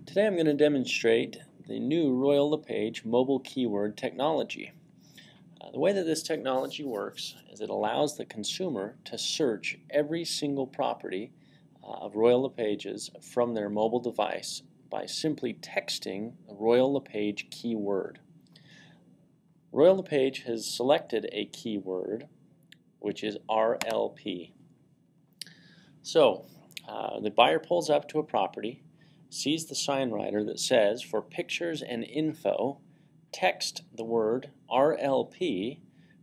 Today I'm going to demonstrate the new Royal LePage mobile keyword technology. The way that this technology works is it allows the consumer to search every single property of Royal LePage's from their mobile device by simply texting the Royal LePage keyword. Royal LePage has selected a keyword which is RLP. So the buyer pulls up to a property, sees the sign rider that says, for pictures and info, text the word RLP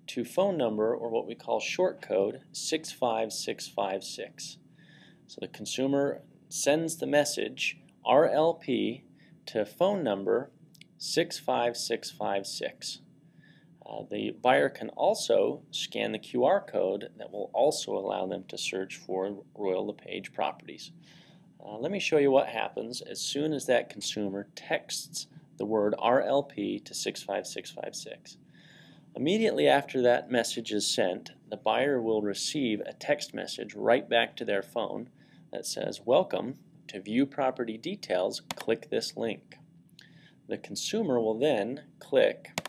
to phone number, or what we call short code, 65656. So the consumer sends the message RLP to phone number 65656. The buyer can also scan the QR code that will also allow them to search for Royal LePage properties. Let me show you what happens as soon as that consumer texts the word RLP to 65656. Immediately after that message is sent, the buyer will receive a text message right back to their phone that says, "Welcome, to view property details, click this link." The consumer will then click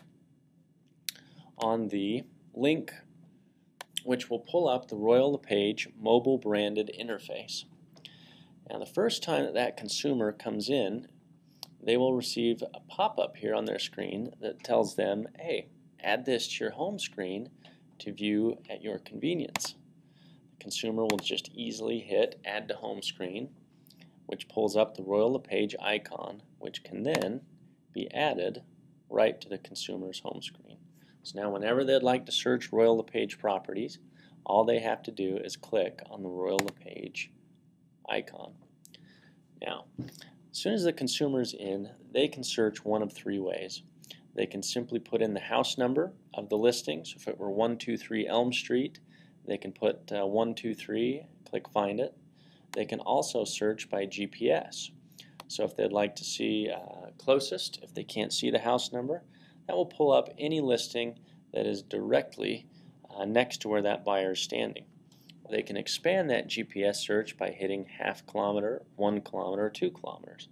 on the link which will pull up the Royal LePage mobile branded interface. Now the first time that that consumer comes in, they will receive a pop-up here on their screen that tells them, hey, add this to your home screen to view at your convenience. The consumer will just easily hit add to home screen, which pulls up the Royal LePage icon, which can then be added right to the consumer's home screen. So now whenever they'd like to search Royal LePage properties, all they have to do is click on the Royal LePage icon. Now, as soon as the consumer is in, they can search one of three ways. They can simply put in the house number of the listing. So if it were 123 Elm Street, they can put 123, click find it. They can also search by GPS. So if they'd like to see closest, if they can't see the house number, that will pull up any listing that is directly next to where that buyer is standing. They can expand that GPS search by hitting half kilometer, 1 kilometer, or 2 kilometers.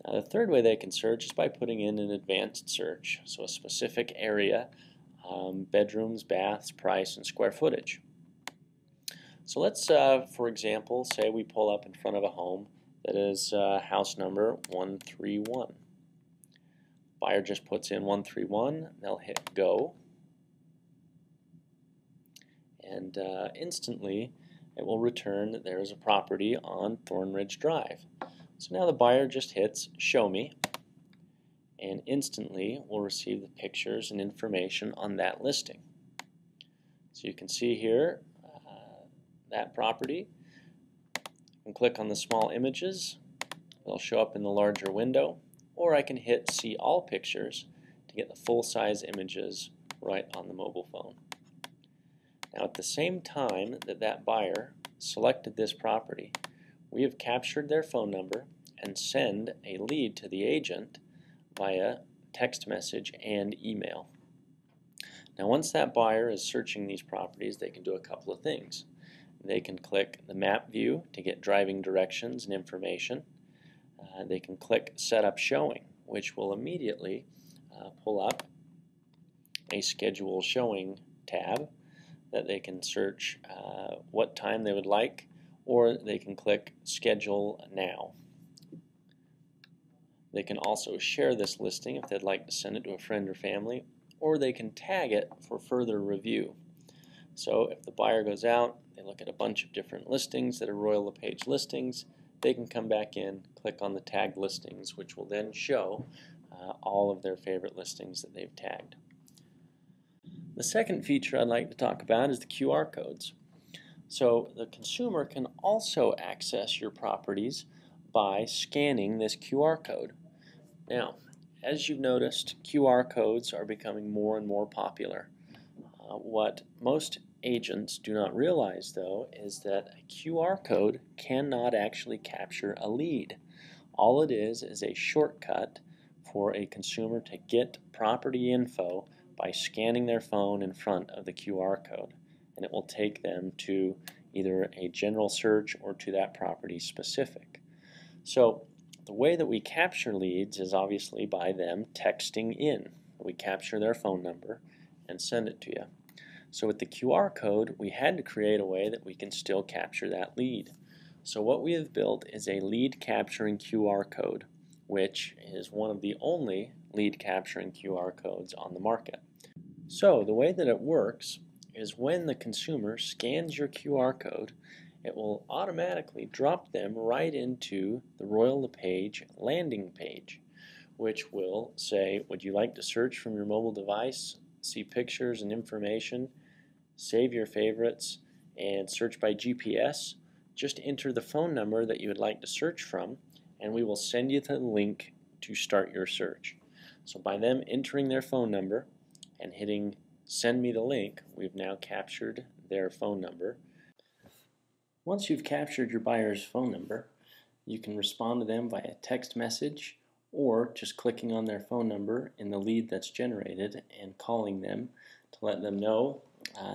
Now, the third way they can search is by putting in an advanced search, so a specific area, bedrooms, baths, price, and square footage. So let's, for example, say we pull up in front of a home that is house number 131. Buyer just puts in 131, they'll hit go, and instantly it will return that there is a property on Thornridge Drive. So now the buyer just hits show me, and instantly will receive the pictures and information on that listing. So you can see here that property. You can click on the small images, they'll show up in the larger window, or I can hit see all pictures to get the full-size images right on the mobile phone. Now at the same time that that buyer selected this property, we have captured their phone number and send a lead to the agent via text message and email. Now once that buyer is searching these properties, they can do a couple of things. They can click the map view to get driving directions and information. They can click set up showing, which will immediately pull up a schedule showing tab that they can search what time they would like, or they can click schedule now. They can also share this listing if they'd like to send it to a friend or family, or they can tag it for further review. So if the buyer goes out, they look at a bunch of different listings that are Royal LePage listings, they can come back in, click on the tagged listings, which will then show all of their favorite listings that they've tagged. The second feature I'd like to talk about is the QR codes. So the consumer can also access your properties by scanning this QR code. Now, as you've noticed, QR codes are becoming more and more popular. What most agents do not realize, though, is that a QR code cannot actually capture a lead. All it is a shortcut for a consumer to get property info by scanning their phone in front of the QR code, and it will take them to either a general search or to that property specific. So the way that we capture leads is obviously by them texting in. We capture their phone number and send it to you. So with the QR code, we had to create a way that we can still capture that lead. So what we have built is a lead capturing QR code, which is one of the only lead capturing QR codes on the market. So the way that it works is when the consumer scans your QR code, it will automatically drop them right into the Royal LePage landing page, which will say, would you like to search from your mobile device, see pictures and information, save your favorites, and search by GPS? Just enter the phone number that you would like to search from, and we will send you the link to start your search. So by them entering their phone number and hitting send me the link, we've now captured their phone number. Once you've captured your buyer's phone number, you can respond to them via text message or just clicking on their phone number in the lead that's generated and calling them to let them know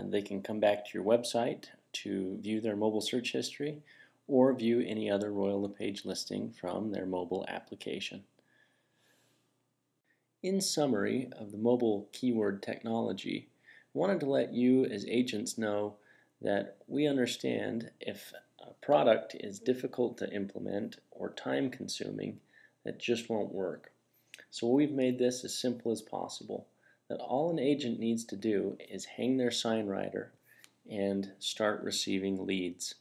they can come back to your website to view their mobile search history or view any other Royal LePage listing from their mobile application. In summary of the mobile keyword technology, I wanted to let you as agents know that we understand if a product is difficult to implement or time consuming, that just won't work. So we've made this as simple as possible, that all an agent needs to do is hang their sign rider and start receiving leads.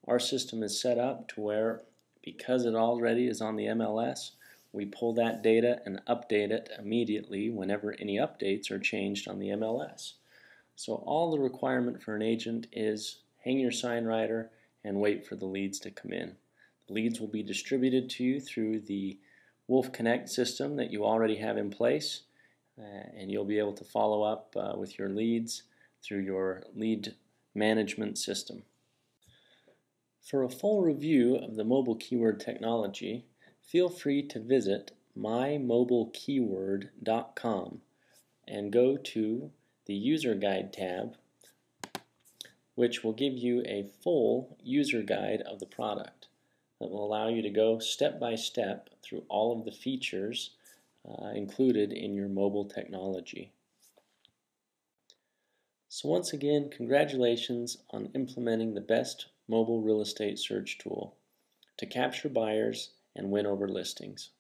Our system is set up to where, because it already is on the MLS, we pull that data and update it immediately whenever any updates are changed on the MLS. So all the requirement for an agent is hang your sign rider and wait for the leads to come in. The leads will be distributed to you through the Wolf Connect system that you already have in place, and you'll be able to follow up with your leads through your lead management system. For a full review of the mobile keyword technology, feel free to visit mymobilekeyword.com and go to the User Guide tab, which will give you a full user guide of the product that will allow you to go step by step through all of the features included in your mobile technology. So once again, congratulations on implementing the best mobile real estate search tool to capture buyers and win over listings.